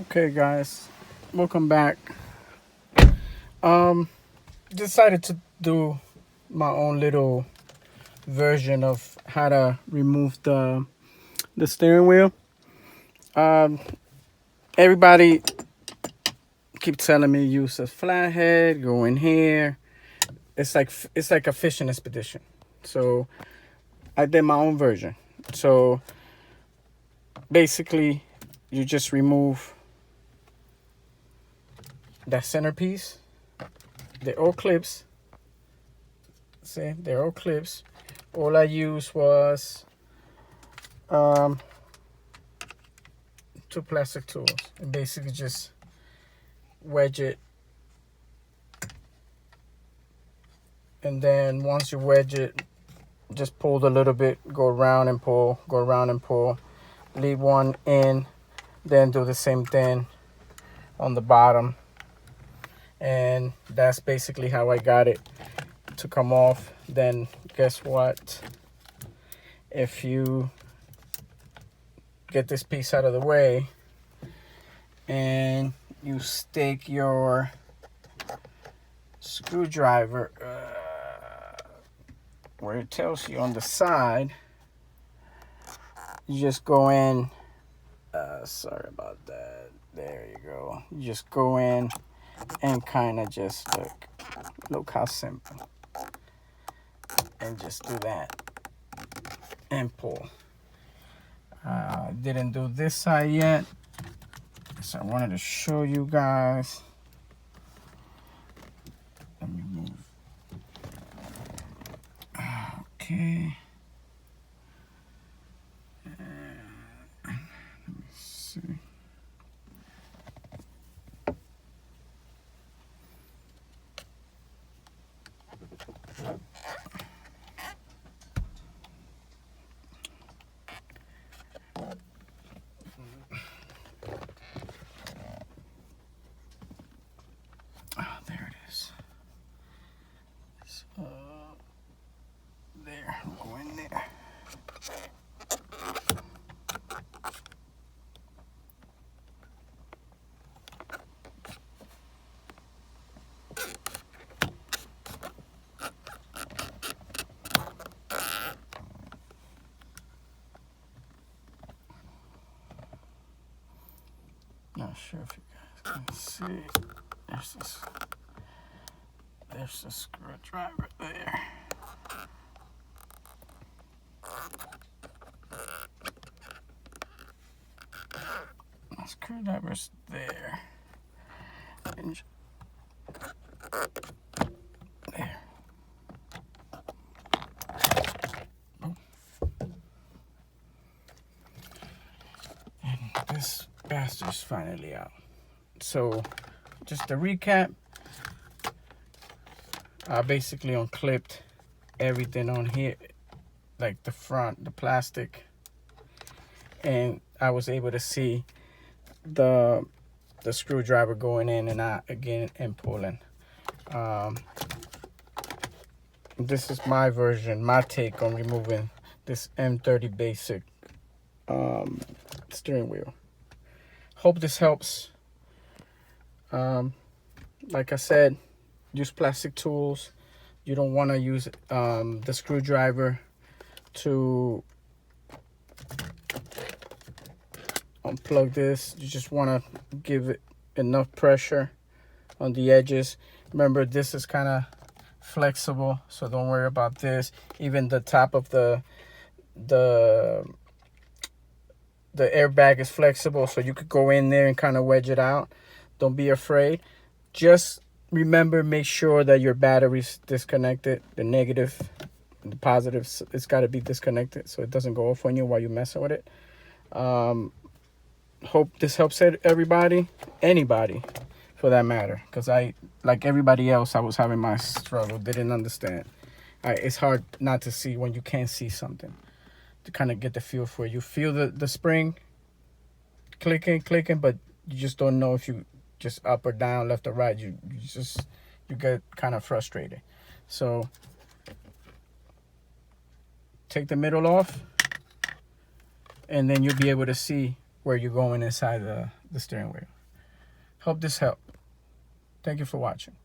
Okay, guys, welcome back. Um, decided to do my own little version of how to remove the steering wheel. Um, everybody keep telling me use a flathead, go in here. It's like a fishing expedition. So I did my own version. So basically, you just remove that centerpiece. They're all clips. See, they're all clips. All I used was um, two plastic tools and basically just wedge it. And then once you wedge it, just pull a little bit, go around and pull, go around and pull. Leave one in, then do the same thing on the bottom. And that's basically how I got it to come off. Then guess what? If you get this piece out of the way and you stick your screwdriver where it tells you on the side, you just go in. Sorry about that. There you go. You just go in and kind of just look how simple, and just do that and pull. Didn't do this side yet, so I wanted to show you guys. Let me move. Okay. Let me see. Oh, there it is. So, there, go in there. Not sure if you guys can see. There's the screwdriver there. The screwdriver's there. And there. Oh. And this bastard's finally out. So, just to recap, I basically unclipped everything on here, like the front, the plastic, and I was able to see the screwdriver going in and out again and pulling. This is my version, my take on removing this M30 basic steering wheel. Hope this helps. Like I said, use plastic tools. You don't want to use the screwdriver to unplug this. You just want to give it enough pressure on the edges. Remember, this is kind of flexible, so don't worry about this. Even the top of the airbag is flexible, so you could go in there and kind of wedge it out. Don't be afraid. Just remember, make sure that your battery's disconnected. The negative and the positive, it's got to be disconnected so it doesn't go off on you while you're messing with it. Hope this helps everybody, anybody for that matter, because I, like everybody else, I was having my struggle, didn't understand. It's hard not to see when you can't see something, to kind of get the feel for it. You feel the spring clicking, but you just don't know if you just up or down, left or right. You get kind of frustrated. So take the middle off, and then you'll be able to see where you're going inside the steering wheel. Hope this helped. Thank you for watching.